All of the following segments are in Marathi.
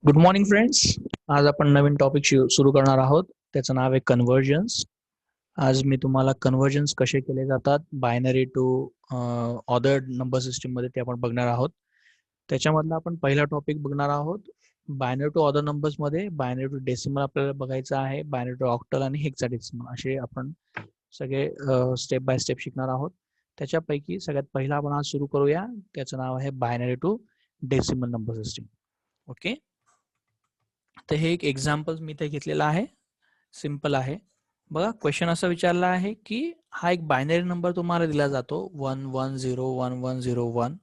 Good morning friends. आज आपण नवीन टॉपिक सुरू करणार आहोत. त्याचं नाव आहे कन्व्हर्जन्स. आज मी तुम्हाला कन्व्हर्जन्स कसे केले जातात binary to other number system मध्ये ते आपण बघणार आहोत. त्याच्यामधला आपण पहिला टॉपिक बघणार आहोत. बायनरी टू ऑदर नंबर्स मध्ये बायनरी टू डेसिमल आपल्याला बघायचं आहे. बायनरी टू ऑक्टल आणि हेक्साडेसिमल असे आपण सगळे स्टेप बाय स्टेप शिकणार आहोत. त्याच्यापैकी सगळ्यात पहिला आपण आज सुरू करूया. त्याचं नाव आहे binary to decimal number system. Okay, तर हे एक एक्झाम्पल मी ते घेतलेलं आहे. सिंपल आहे. बघा, क्वेश्चन असं विचारला आहे की हा एक बायनरी नंबर तुम्हाला दिला जातो 11011101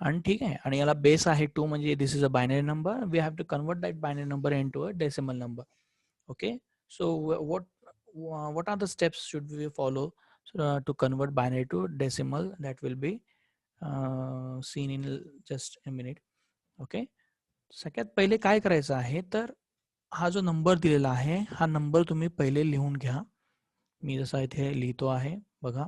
आणि ठीक आहे, आणि याला बेस आहे 2 म्हणजे this is a binary number. We have to convert that binary number into a decimal number. Okay, so what are the steps should we follow to convert binary to decimal? That will be seen in just a minute. Okay, सगळ्यात पहिले काय करायचं आहे, तर हा जो नंबर दिलेला आहे हा नंबर तुम्ही पहिले लिहून घ्या. मी जसा इथे लिहितो आहे बघा.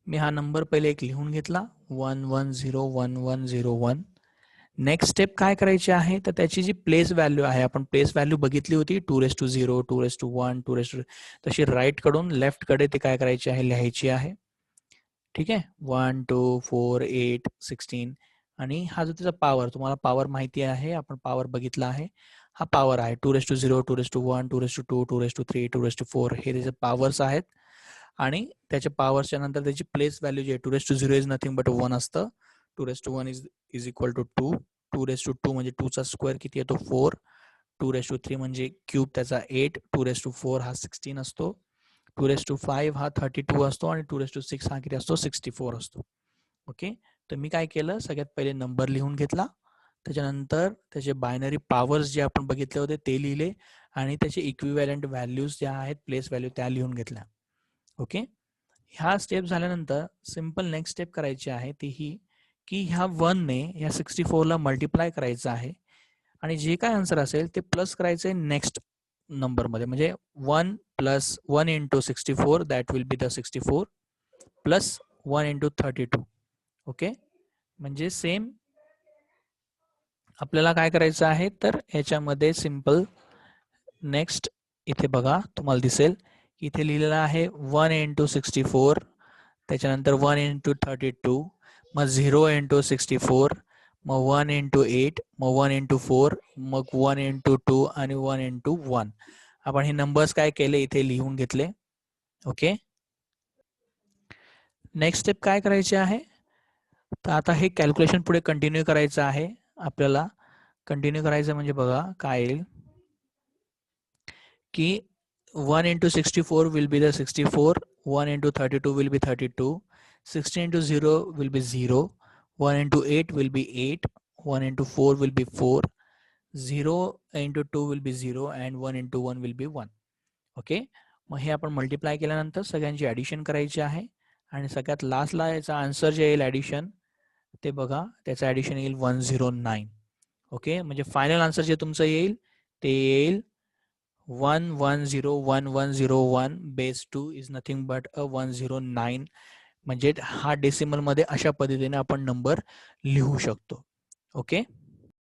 मी हा नंबर पहिले एक लिहून घेतला 11011101. नेक्स्ट स्टेप काय करायची आहे, तर त्याची जी प्लेस व्हॅल्यू आहे, आपण प्लेस व्हॅल्यू बघितली होती 2:0, 2:1, 2 तशी राईट कडून लेफ्ट कडे ते काय करायची आहे, लिहायची आहे. ठीक आहे, 1 2 4 8 16. आणि हा जो त्याचा पॉवर, तुम्हाला पॉवर माहिती आहे, आपण पॉवर बघितला आहे. हा पॉवर आहे 2:0, 2:1, 2:2, 2:3, 2:4 हे त्याचे पॉवर्स आहेत. आणि त्याच्या पॉवरच्या नंतर त्याची प्लेस व्हॅल्यू जी आहे 2:0 इज नथिंग बट 1 असतं. 2:1 इज इक्वल टू 2. 2:2 म्हणजे 2 चा स्क्वेअर किती येतो 4. 2:3 म्हणजे क्यूब त्याचा 8. 2:4 हा 16 असतो. 2:5 हा 32 असतो आणि 2:6 हा किती असतो 64 असतो. ओके, तर मी काय केलं, सगळ्यात पहिले नंबर लिहून घेतला. त्याच्यानंतर त्याचे बायनरी पॉवर्स जे आपण बघितले होते ते लिहिले आणि त्याचे इक्विव्हॅलंट व्हॅल्यूज ज्या आहेत, प्लेस व्हॅल्यू त्या लिहून घेतल्या. ओके, ह्या स्टेप झाल्यानंतर सिंपल नेक्स्ट स्टेप करायची आहे ती ही की ह्या 1 ने ह्या 64 ला मल्टिप्लाय करायचं आहे आणि जे काय आन्सर असेल ते प्लस करायचं आहे नेक्स्ट नंबर मध्ये. म्हणजे 1 plus 1 into 64 that will be the 64 plus 1 into 32. Okay, म्हणजे सेम आपल्याला काय करायचं आहे, तर ह्याच्यामध्ये सिंपल नेक्स्ट इथे बघा तुम्हाला दिसेल इथे लिहिलेलं आहे 1 इंटू 64, त्याच्यानंतर 1 इंटू 32, मग 0 इंटू 64, मग 1 इंटू 8, मग 1 इंटू 4, मग 1 इंटू 2 आणि 1 इंटू 1. आपण हे नंबर्स काय केले इथे लिहून घेतले. ओके, नेक्स्ट स्टेप काय करायचे आहे, तर आता हे कॅल्क्युलेशन पुढे कंटिन्यू करायचं आहे. आपल्याला कंटिन्यू करायचं म्हणजे बघा काय येईल की 1 into 64 will be the 64, 1 into 32 will be 32, 16 into 0 will be 0, 1 into 8 will be 8, 1 into 4 will be 4, 0 into 2 will be 0 and 1 into 1 will be 1. Okay, मग हे आपण मल्टिप्लाय केल्यानंतर सगळ्यांची ॲडिशन करायची आहे आणि सगळ्यात लास्टला याचा आन्सर जे येईल ॲडिशन ते बघा, त्याचं ॲडिशन येईल 109. ओके, म्हणजे फायनल आन्सर जे तुमचं येईल ते येईल 11011101 बेस 2 इज नथिंग बट अ 109. म्हणजे हा डेसिमल मध्ये अशा पद्धतीने आपण नंबर लिहू शकतो. ओके,